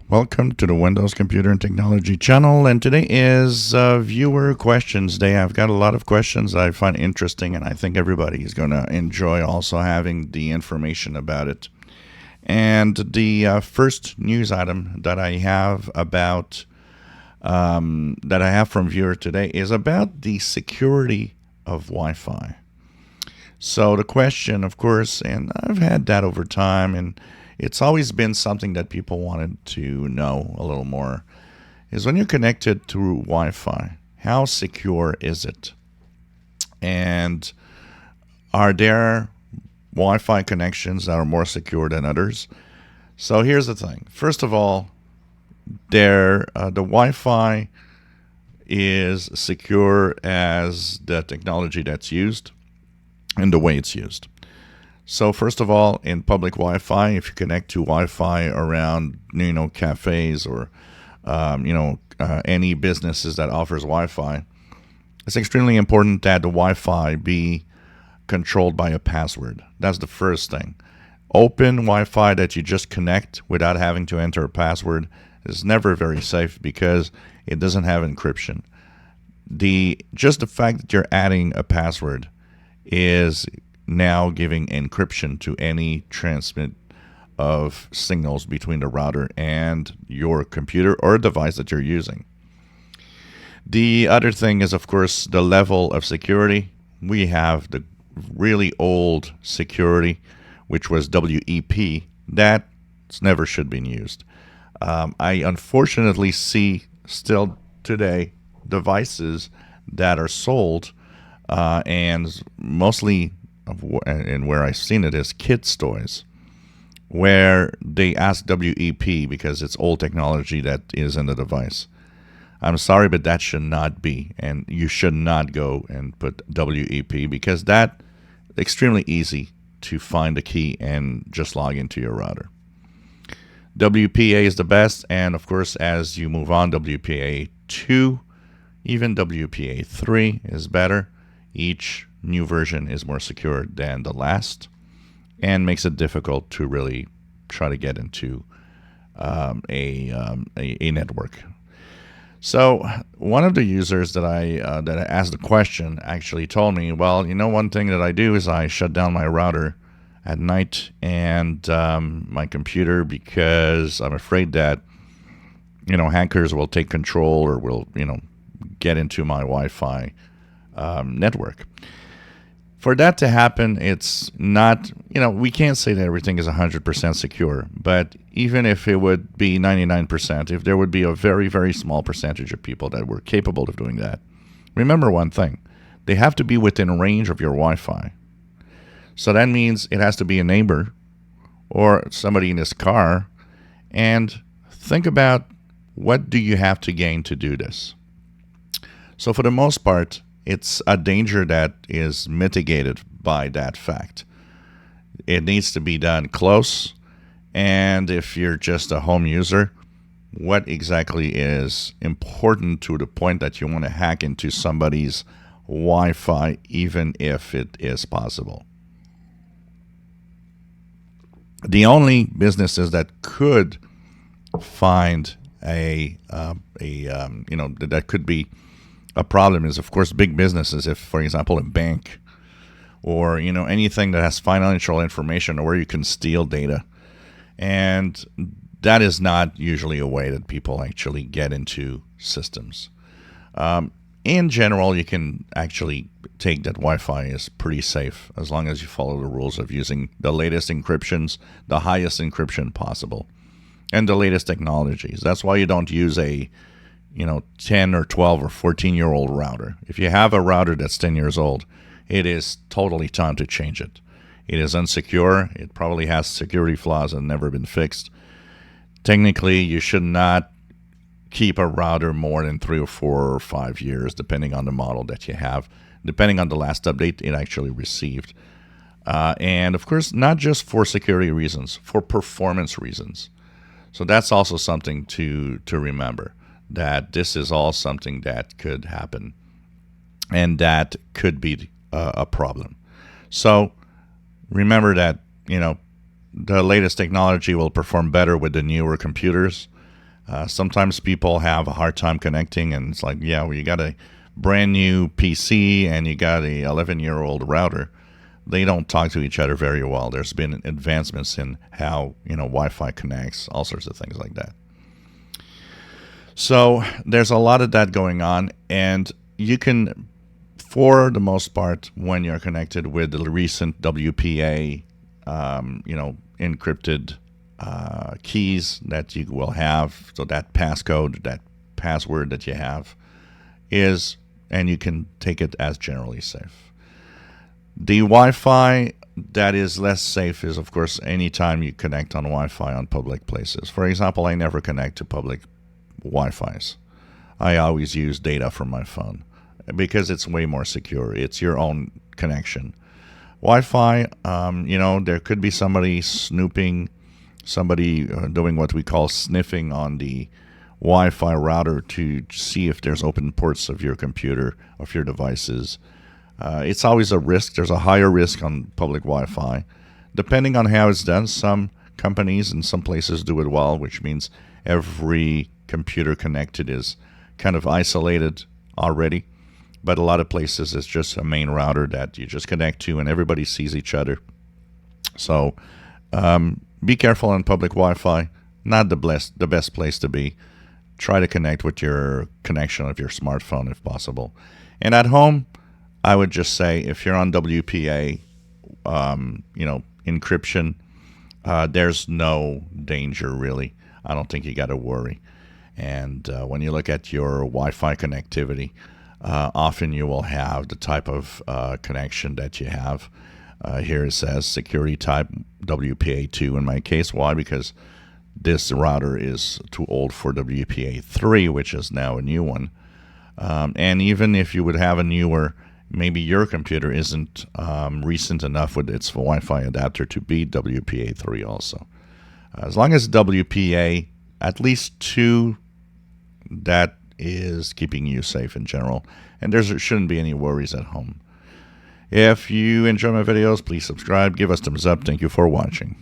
Welcome to the Windows Computer and Technology channel, and today is Viewer Questions Day. I've got a lot of questions I find interesting, and I think everybody is going to enjoy also having the information about it. And the first news item that I have about that I have from viewer today is about the security of Wi-Fi. So the question, of course, and I've had that over time, and it's always been something that people wanted to know a little more, is when you're connected through Wi-Fi, how secure is it? And are there Wi-Fi connections that are more secure than others? So here's the thing. First of all, the Wi-Fi is secure as the technology that's used and the way it's used. So first of all, in public Wi-Fi, if you connect to Wi-Fi around, cafes or, any businesses that offers Wi-Fi, it's extremely important that the Wi-Fi be controlled by a password. That's the first thing. Open Wi-Fi that you just connect without having to enter a password is never very safe because it doesn't have encryption. Just the fact that you're adding a password is now giving encryption to any transmit of signals between the router and your computer or device that you're using. The other thing is, of course, the level of security. We have the really old security, which was WEP. That never should be used. I unfortunately see still today devices that are sold and mostly and where I've seen it is kids' toys, where they ask WEP because it's old technology that is in the device. I'm sorry, but that should not be, and you should not go and put WEP because that's extremely easy to find a key and just log into your router. WPA is the best, and of course, as you move on, WPA 2, even WPA 3 is better. Each new version is more secure than the last and makes it difficult to really try to get into a network. So one of the users that I asked the question actually told me, well, one thing that I do is I shut down my router at night and my computer because I'm afraid that hackers will take control or will get into my Wi-Fi network. For that to happen, it's not, we can't say that everything is 100% secure, but even if it would be 99%, if there would be a very, very small percentage of people that were capable of doing that, remember one thing, they have to be within range of your Wi-Fi. So that means it has to be a neighbor or somebody in his car, and think about what do you have to gain to do this. So for the most part, it's a danger that is mitigated by that fact. It needs to be done close, and if you're just a home user, what exactly is important to the point that you want to hack into somebody's Wi-Fi, even if it is possible? The only businesses that could find that could be a problem is, of course, big businesses. If, for example, a bank or anything that has financial information or where you can steal data, and that is not usually a way that people actually get into systems. In general, you can actually take that Wi-Fi is pretty safe as long as you follow the rules of using the latest encryptions, the highest encryption possible, and the latest technologies. That's why you don't use a 10 or 12 or 14-year-old router. If you have a router that's 10 years old, it is totally time to change it. It is unsecure. It probably has security flaws and never been fixed. Technically, you should not keep a router more than 3 or 4 or 5 years, depending on the model that you have, depending on the last update it actually received. And of course, not just for security reasons, for performance reasons. So that's also something to remember, that this is all something that could happen and that could be a problem. So remember that, the latest technology will perform better with the newer computers. Sometimes people have a hard time connecting, and it's like, yeah, well, you got a brand new PC and you got a 11-year-old router. They don't talk to each other very well. There's been advancements in how Wi-Fi connects, all sorts of things like that. So there's a lot of that going on, and you can, for the most part, when you're connected with the recent WPA, encrypted keys that you will have, so that passcode, that password that you have is, and you can take it as generally safe. The Wi-Fi that is less safe is, of course, anytime you connect on Wi-Fi on public places. For example, I never connect to public Wi-Fis. I always use data from my phone because it's way more secure. It's your own connection. Wi-Fi, there could be somebody snooping, somebody doing what we call sniffing on the Wi-Fi router to see if there's open ports of your computer, of your devices. It's always a risk. There's a higher risk on public Wi-Fi. Depending on how it's done, some companies and some places do it well, which means every computer connected is kind of isolated already. But a lot of places it's just a main router that you just connect to and everybody sees each other. So be careful on public Wi-Fi. Not the best place to be. Try to connect with your connection of your smartphone if possible. And at home, I would just say if you're on WPA, encryption, there's no danger really. I don't think you got to worry. And when you look at your Wi-Fi connectivity, often you will have the type of connection that you have. Here it says security type WPA2 in my case. Why? Because this router is too old for WPA3, which is now a new one. And even if you would have a newer, maybe your computer isn't recent enough with its Wi-Fi adapter to be WPA3 also. As long as WPA at least 2, that is keeping you safe in general. And there shouldn't be any worries at home. If you enjoy my videos, please subscribe, give us thumbs up. Thank you for watching.